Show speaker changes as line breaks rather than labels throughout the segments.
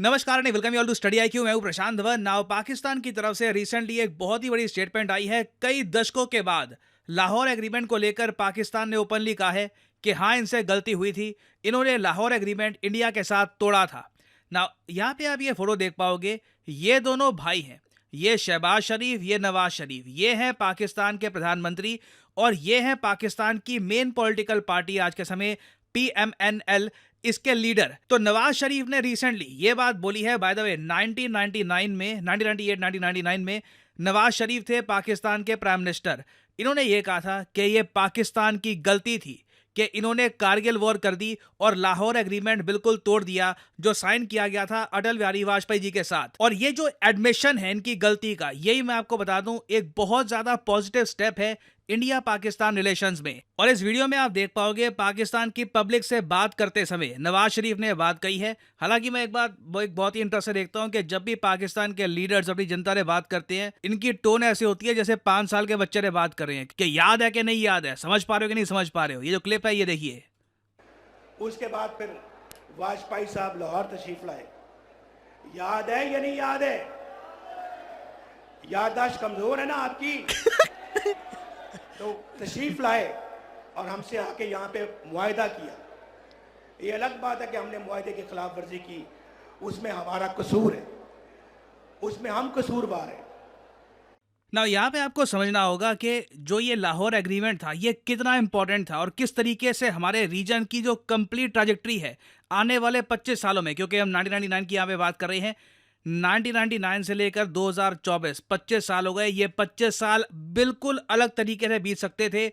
नमस्कार and welcome you all to Study IQ. मैं हूं प्रशांत धवन। नाउ पाकिस्तान की तरफ से रिसेंटली एक बहुत ही बड़ी स्टेटमेंट आई है। कई दशकों के बाद लाहौर एग्रीमेंट को लेकर पाकिस्तान ने ओपनली कहा है कि हाँ, इनसे गलती हुई थी। इन्होंने लाहौर एग्रीमेंट इंडिया के साथ तोड़ा था। नाउ यहाँ पे आप ये फोटो देख पाओगे, ये दोनों भाई हैं। ये शहबाज शरीफ, ये नवाज शरीफ, ये हैं पाकिस्तान के प्रधानमंत्री और ये हैं पाकिस्तान की मेन पॉलिटिकल पार्टी आज के समय PMNL, इसके लीडर। तो नवाज शरीफ ने रिसेंटली ये बात बोली है। बाय द वे 1999 में 1998-1999 में नवाज शरीफ थे पाकिस्तान के प्राइम मिनिस्टर। इन्होंने ये कहा था कि ये पाकिस्तान की गलती थी कि इन्होंने कारगिल वॉर कर दी और लाहौर एग्रीमेंट बिल्कुल तोड़ दिया जो साइन किया गया था अटल बिहारी वाजपेयी जी के साथ। और ये जो एडमिशन है इनकी गलती का, यही मैं आपको बता दूं एक बहुत ज्यादा पॉजिटिव स्टेप है इंडिया पाकिस्तान रिलेशंस में। और इस वीडियो में आप देख पाओगे पाकिस्तान की पब्लिक से बात करते समय नवाज शरीफ ने बात कही है। हालांकि मैं एक बहुत ही इंटरेस्ट से देखता हूं कि जब भी पाकिस्तान के लीडर्स अपनी जनता से बात करते हैं, इनकी टोन ऐसी होती है जैसे 5 साल के बच्चे से बात कर रहे हैं कि याद है कि नहीं याद है, समझ पा रहे हो कि नहीं समझ पा रहे हो। ये जो क्लिप है ये देखिए।
उसके बाद फिर वाजपेयी साहब लाहौर तशरीफ लाए। याद है या नहीं याद है? याददाश्त कमजोर है ना आपकी? तो तशरीफ लाए और हमसे आके यहाँ पे मुआहदा किया। ये अलग बात है कि हमने मुआहदे की खिलाफ वर्जी की, उसमें हमारा कसूर है, उसमें हम कसूरवार हैं।
ना यहाँ पे आपको समझना होगा कि जो ये लाहौर एग्रीमेंट था ये कितना इंपॉर्टेंट था और किस तरीके से हमारे रीजन की जो कंप्लीट ट्रैजेक्टरी है आने वाले 25 सालों में, क्योंकि हम 1999 की यहाँ पे बात कर रहे हैं। 1999 से लेकर 2024 25 साल हो गए। ये 25 साल बिल्कुल अलग तरीके से बीत सकते थे।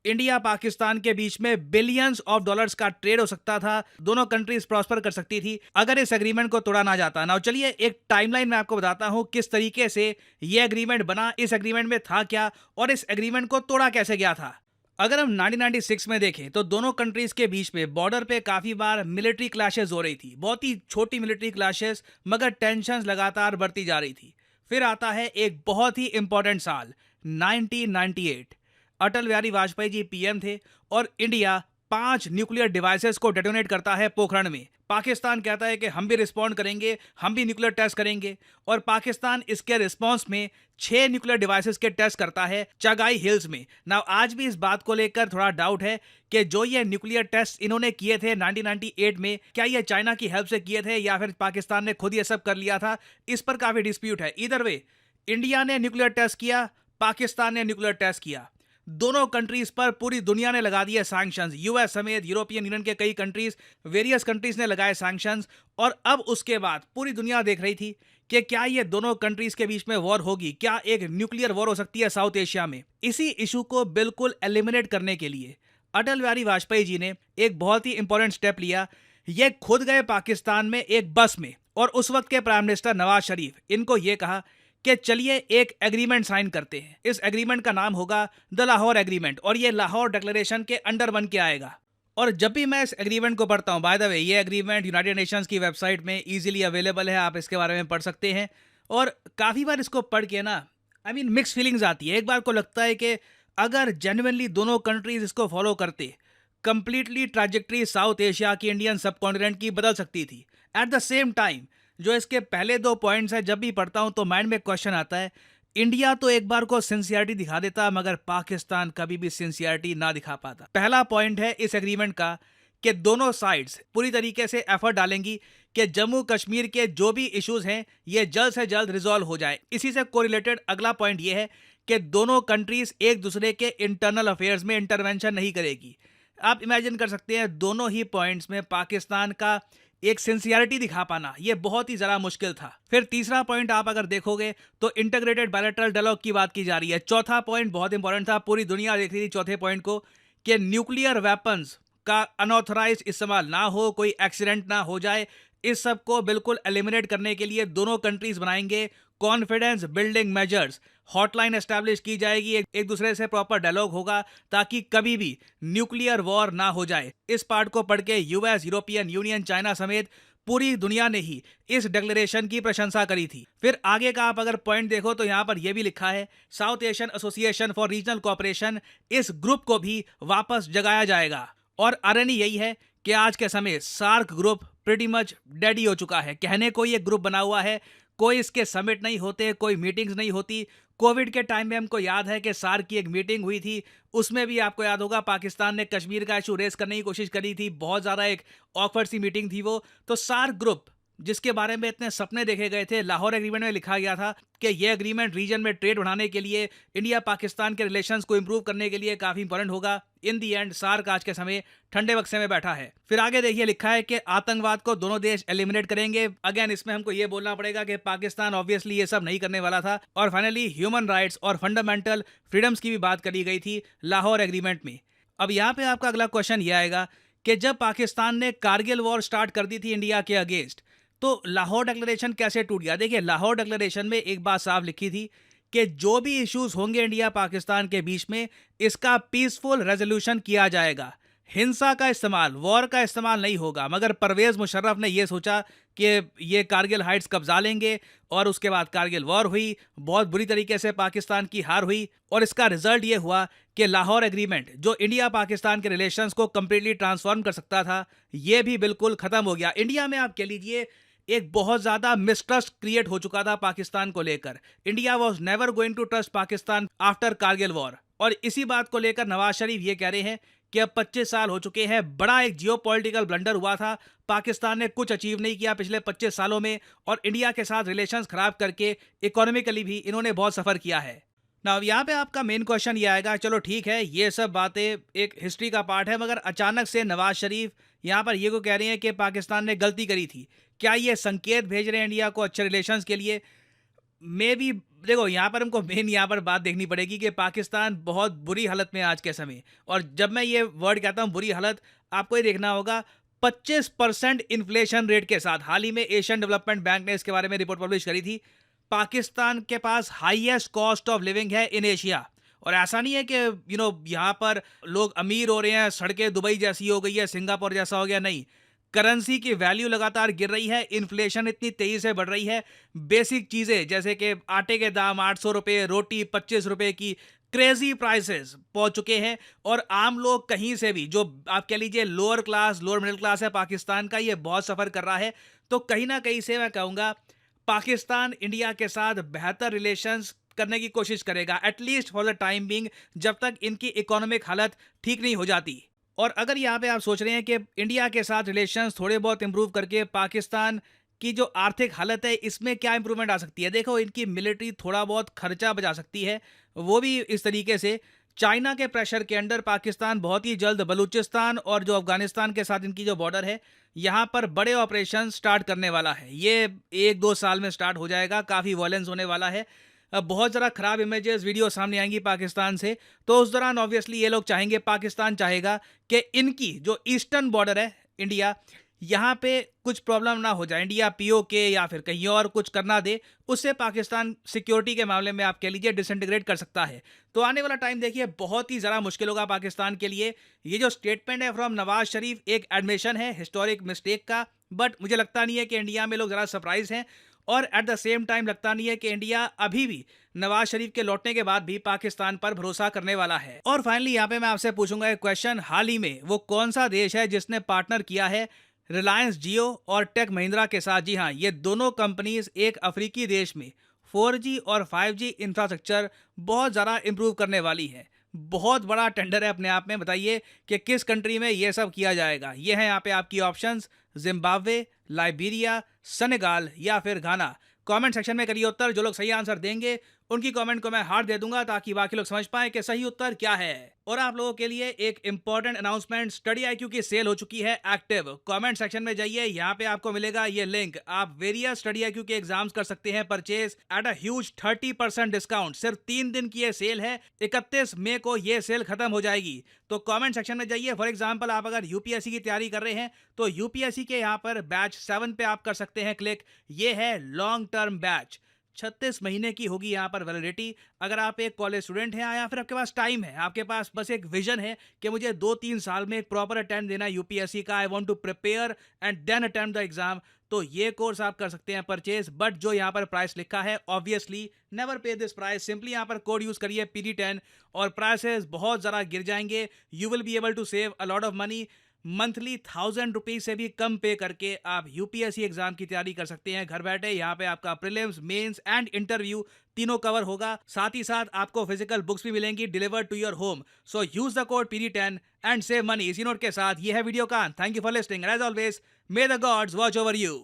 इंडिया पाकिस्तान के बीच में बिलियंस ऑफ डॉलर्स का ट्रेड हो सकता था। दोनों कंट्रीज प्रॉस्पर कर सकती थी अगर इस एग्रीमेंट को तोड़ा ना जाता। ना चलिए एक टाइमलाइन में आपको बताता हूं किस तरीके से ये एग्रीमेंट बना, इस एग्रीमेंट में था क्या और इस एग्रीमेंट को तोड़ा कैसे गया था। अगर हम 1996 में देखें तो दोनों कंट्रीज के बीच में बॉर्डर पे काफी बार मिलिट्री क्लैशेस हो रही थी। बहुत ही छोटी मिलिट्री क्लैशेस, मगर टेंशंस लगातार बढ़ती जा रही थी। फिर आता है एक बहुत ही इंपॉर्टेंट साल 1998। अटल बिहारी वाजपेयी जी PM थे और इंडिया 5 न्यूक्लियर डिवाइसेस को डेटोनेट करता है पोखरण में। पाकिस्तान कहता है कि हम भी रिस्पॉन्ड करेंगे, हम भी न्यूक्लियर टेस्ट करेंगे और पाकिस्तान इसके रिस्पॉन्स में 6 न्यूक्लियर डिवाइसेस के टेस्ट करता है चगाई हिल्स में। नाउ आज भी इस बात को लेकर थोड़ा डाउट है कि जो ये न्यूक्लियर टेस्ट इन्होंने किए थे 1998 में, क्या ये चाइना की हेल्प से किए थे या फिर पाकिस्तान ने खुद ये सब कर लिया था, इस पर काफी डिस्प्यूट है। इधर वे इंडिया ने न्यूक्लियर टेस्ट किया, पाकिस्तान ने न्यूक्लियर टेस्ट किया। दोनों कंट्रीज पर पूरी दुनिया ने लगा दिए सैंक्शंस। यूएस समेत यूरोपियन यूनियन के कई कंट्रीज, वेरियस कंट्रीज ने लगाए सैंक्शंस। और अब उसके बाद पूरी दुनिया देख रही थी कि क्या ये दोनों कंट्रीज के बीच में वॉर होगी, क्या एक न्यूक्लियर वॉर हो सकती है साउथ एशिया में। इसी इशू को बिल्कुल एलिमिनेट करने के लिए अटल बिहारी वाजपेयी जी ने एक बहुत ही इंपॉर्टेंट स्टेप लिया। ये खुद गए पाकिस्तान में एक बस में और उस वक्त के प्राइम मिनिस्टर नवाज शरीफ, इनको ये कहा कि चलिए एक एग्रीमेंट साइन करते हैं। इस एग्रीमेंट का नाम होगा द लाहौर एग्रीमेंट और ये लाहौर डिक्लेरेशन के अंडर बन के आएगा। और जब भी मैं इस एग्रीमेंट को पढ़ता हूं, बाय द वे ये एग्रीमेंट यूनाइटेड नेशंस की वेबसाइट में इजीली अवेलेबल है, आप इसके बारे में पढ़ सकते हैं। और काफ़ी बार इसको पढ़ के ना मिक्स फीलिंग्स आती है। एक बार को लगता है कि अगर जेन्युइनली दोनों कंट्रीज इसको फॉलो करते, कंप्लीटली ट्रैजेक्टरी साउथ एशिया की, इंडियन सब कॉन्टिनेंट की बदल सकती थी। एट द सेम टाइम जो इसके पहले 2 पॉइंट्स हैं, जब भी पढ़ता हूं तो माइंड में क्वेश्चन आता है, इंडिया तो एक बार को सिंसियरिटी दिखा देता मगर पाकिस्तान कभी भी सिंसियरिटी ना दिखा पाता। पहला पॉइंट है इस एग्रीमेंट का कि दोनों साइड्स पूरी तरीके से एफर्ट डालेंगी कि जम्मू कश्मीर के जो भी इश्यूज हैं ये जल्द से जल्द रिजॉल्व हो जाए। इसी से कोरिलेटेड अगला पॉइंट ये है कि दोनों कंट्रीज एक दूसरे के इंटरनल अफेयर्स में इंटरवेंशन नहीं करेगी। आप इमेजिन कर सकते हैं दोनों ही पॉइंट्स में पाकिस्तान का एक सिंसियरिटी दिखा पाना ये बहुत ही जरा मुश्किल था। फिर तीसरा पॉइंट आप अगर देखोगे तो इंटीग्रेटेड बायलैटरल डायलॉग की बात की जा रही है। चौथा पॉइंट बहुत इंपॉर्टेंट था, पूरी दुनिया देख रही थी चौथे पॉइंट को, कि न्यूक्लियर वेपन्स का अनऑथराइज्ड इस्तेमाल ना हो, कोई एक्सीडेंट ना हो जाए। इस सब को बिल्कुल एलिमिनेट करने के लिए दोनों कंट्रीज बनाएंगे confidence building measures. Hotline establish की जाएगी, एक दूसरे से प्रॉपर डायलॉग होगा ताकि कभी भी न्यूक्लियर वॉर ना हो जाए। इस पार्ट को पढ़ के यूएस, यूरोपियन यूनियन, चाइना समेत पूरी दुनिया ने ही इस डिक्लेरेशन की प्रशंसा करी थी। फिर आगे का आप अगर पॉइंट देखो तो यहाँ पर यह भी लिखा है south Asian association for regional cooperation, इस ग्रुप को भी वापस जगाया जाएगा। और आरएनई यही है कि आज के समय SAARC group pretty much dead ही हो चुका है। कहने को ये ग्रुप बना हुआ है, कोई इसके समिट नहीं होते, कोई मीटिंग्स नहीं होती। कोविड के टाइम में हमको याद है कि सार्क की एक मीटिंग हुई थी, उसमें भी आपको याद होगा पाकिस्तान ने कश्मीर का इशू रेस करने की कोशिश करी थी। बहुत ज़्यादा एक ऑकवर्ड सी मीटिंग थी वो। तो सार्क ग्रुप जिसके बारे में इतने सपने देखे गए थे, लाहौर एग्रीमेंट में लिखा गया था कि ये एग्रीमेंट रीजन में ट्रेड बढ़ाने के लिए, इंडिया पाकिस्तान के रिलेशंस को इंप्रूव करने के लिए काफ़ी इंपॉर्टेंट होगा। इन दी एंड सार्क आज के समय ठंडे बक्से में बैठा है। फिर आगे देखिए लिखा है कि आतंकवाद को दोनों देश एलिमिनेट करेंगे। अगेन इसमें हमको ये बोलना पड़ेगा कि पाकिस्तान ऑब्वियसली ये सब नहीं करने वाला था। और फाइनली ह्यूमन राइट्स और फंडामेंटल फ्रीडम्स की भी बात करी गई थी लाहौर एग्रीमेंट में। अब यहाँ पे आपका अगला क्वेश्चन ये आएगा कि जब पाकिस्तान ने कारगिल वॉर स्टार्ट कर दी थी इंडिया के अगेंस्ट, तो लाहौर डिक्लेरेशन कैसे टूट गया? देखिए लाहौर डिक्लेरेशन में एक बात साफ लिखी थी कि जो भी इश्यूज होंगे इंडिया पाकिस्तान के बीच में, इसका पीसफुल रेजोल्यूशन किया जाएगा। हिंसा का इस्तेमाल, वॉर का इस्तेमाल नहीं होगा। मगर परवेज मुशर्रफ ने यह सोचा कि ये कारगिल हाइट्स कब्जा लेंगे और उसके बाद कारगिल वॉर हुई, बहुत बुरी तरीके से पाकिस्तान की हार हुई और इसका रिजल्ट ये हुआ कि लाहौर एग्रीमेंट जो इंडिया पाकिस्तान के रिलेशंस को कंप्लीटली ट्रांसफॉर्म कर सकता था, ये भी बिल्कुल खत्म हो गया। इंडिया में आप कह लीजिए एक बहुत ज़्यादा मिसट्रस्ट क्रिएट हो चुका था पाकिस्तान को लेकर। India was never going to trust Pakistan after Kargil war. और इसी बात को लेकर नवाज शरीफ ये कह रहे हैं कि अब 25 साल हो चुके हैं, बड़ा एक जियोपॉलिटिकल ब्लंडर हुआ था, पाकिस्तान ने कुछ अचीव नहीं किया पिछले 25 सालों में और इंडिया के साथ रिलेशंस खराब करके इकोनॉमिकली भी इन्होंने बहुत सफ़र किया है ना। अब यहाँ पे आपका मेन क्वेश्चन ये आएगा, चलो ठीक है ये सब बातें एक हिस्ट्री का पार्ट है, मगर अचानक से नवाज शरीफ यहाँ पर ये को कह रहे हैं कि पाकिस्तान ने गलती करी थी। क्या ये संकेत भेज रहे हैं इंडिया को अच्छे रिलेशंस के लिए? मे भी देखो यहाँ पर हमको मेन यहाँ पर बात देखनी पड़ेगी कि पाकिस्तान बहुत बुरी हालत में है आज के समय। और जब मैं ये वर्ड कहता हूँ बुरी हालत, आपको ये देखना होगा 25% इन्फ्लेशन रेट के साथ। हाल ही में एशियन डेवलपमेंट बैंक ने इसके बारे में रिपोर्ट पब्लिश करी थी। पाकिस्तान के पास हाईएस्ट कॉस्ट ऑफ लिविंग है इन एशिया। और ऐसा नहीं है कि यहाँ पर लोग अमीर हो रहे हैं, सड़कें दुबई जैसी हो गई है, सिंगापुर जैसा हो गया, नहीं। करेंसी की वैल्यू लगातार गिर रही है, इन्फ्लेशन इतनी तेजी से बढ़ रही है, बेसिक चीज़ें जैसे कि आटे के दाम 800 रुपये, रोटी 25 रुपये की क्रेजी प्राइसेस पहुंच चुके हैं। और आम लोग कहीं से भी, जो आप कह लीजिए lower class, lower middle class है पाकिस्तान का, ये बहुत सफ़र कर रहा है। तो कहीं ना कहीं से मैं कहूँगा पाकिस्तान इंडिया के साथ बेहतर रिलेशंस करने की कोशिश करेगा, at least for the time being, जब तक इनकी इकोनॉमिक हालत ठीक नहीं हो जाती। और अगर यहाँ पे आप सोच रहे हैं कि इंडिया के साथ रिलेशंस थोड़े बहुत इंप्रूव करके पाकिस्तान की जो आर्थिक हालत है इसमें क्या इंप्रूवमेंट आ सकती है, देखो इनकी मिलिट्री थोड़ा बहुत खर्चा बचा सकती है, वो भी इस तरीके से चाइना के प्रेशर के अंडर पाकिस्तान बहुत ही जल्द बलूचिस्तान और जो अफगानिस्तान के साथ इनकी जो बॉर्डर है यहाँ पर बड़े ऑपरेशन स्टार्ट करने वाला है। ये 1-2 साल में स्टार्ट हो जाएगा, काफ़ी वायलेंस होने वाला है, बहुत ज़रा ख़राब इमेजेस वीडियो सामने आएंगी पाकिस्तान से। तो उस दौरान ऑब्वियसली ये लोग चाहेंगे, पाकिस्तान चाहेगा कि इनकी जो ईस्टर्न बॉर्डर है इंडिया, यहाँ पे कुछ प्रॉब्लम ना हो जाए, इंडिया पीओके या फिर कहीं और कुछ करना दे, उससे पाकिस्तान सिक्योरिटी के मामले में आप कह लीजिए डिसइंटीग्रेट कर सकता है। तो आने वाला टाइम देखिए बहुत ही ज़रा मुश्किल होगा पाकिस्तान के लिए। ये जो स्टेटमेंट है फ्रॉम नवाज शरीफ एक एडमिशन है हिस्टोरिक मिस्टेक का, बट मुझे लगता नहीं है कि इंडिया में लोग ज़रा सरप्राइज हैं। और एट द सेम टाइम लगता नहीं है कि इंडिया अभी भी नवाज शरीफ के लौटने के बाद भी पाकिस्तान पर भरोसा करने वाला है। और फाइनली यहाँ पे मैं आपसे पूछूंगा एक क्वेश्चन, हाल ही में वो कौन सा देश है जिसने पार्टनर किया है रिलायंस जियो और टेक महिंद्रा के साथ? जी हाँ, ये दोनों कंपनीज एक अफ्रीकी देश में 4G और 5G इंफ्रास्ट्रक्चर बहुत ज़्यादा इंप्रूव करने वाली है। बहुत बड़ा टेंडर है अपने आप में। बताइए कि किस कंट्री में ये सब किया जाएगा। ये है यहाँ पे आपकी ऑप्शंस, जिम्बाब्वे, लाइबेरिया, सेनेगाल या फिर घाना। कमेंट सेक्शन में करिए उत्तर, जो लोग सही आंसर देंगे उनकी कमेंट को मैं हार्ट दे दूंगा ताकि बाकी लोग समझ पाएं कि सही उत्तर क्या है। और आप लोगों के लिए एक इंपॉर्टेंट अनाउंसमेंट, स्टडी आईक्यू की सेल हो चुकी है एक्टिव। कमेंट सेक्शन में जाइए, यहाँ पे आपको मिलेगा ये लिंक। आप वेरियस स्टडी आईक्यू के एग्जाम्स कर सकते हैं purchase at a huge 30% discount. सिर्फ 3 दिन की ये सेल है, 31 मई को ये सेल खत्म हो जाएगी। तो कमेंट सेक्शन में जाइए। फॉर एग्जाम्पल आप अगर यूपीएससी की तैयारी कर रहे हैं तो यूपीएससी के यहाँ पर बैच 7 पे आप कर सकते हैं क्लिक। ये है लॉन्ग टर्म बैच, 36 महीने की होगी यहाँ पर वैलिडिटी। अगर आप एक कॉलेज स्टूडेंट हैं या फिर आपके पास टाइम है, आपके पास बस एक विजन है कि मुझे 2-3 साल में एक प्रॉपर अटेम्प्ट देना है यूपीएससी का, I want to prepare and then attempt the exam, तो ये कोर्स आप कर सकते हैं परचेज। बट जो यहाँ पर प्राइस लिखा है, ऑब्वियसली नेवर पे दिस प्राइस, सिंपली यहाँ पर कोड यूज करिए PD10 और प्राइसेस बहुत ज़रा गिर जाएंगे। You will be able to save a lot of money. Monthly 1000 rupees से भी कम पे करके आप यूपीएससी एग्जाम की तैयारी कर सकते हैं घर बैठे। यहाँ पे आपका प्रीलिम्स, मेंस एंड इंटरव्यू तीनों कवर होगा। साथ ही साथ आपको फिजिकल बुक्स भी मिलेंगी delivered to your home. So use the code PD10 and save money. इसी नोट के साथ ये है वीडियो का। Thank you for listening. As always, may the gods watch over you.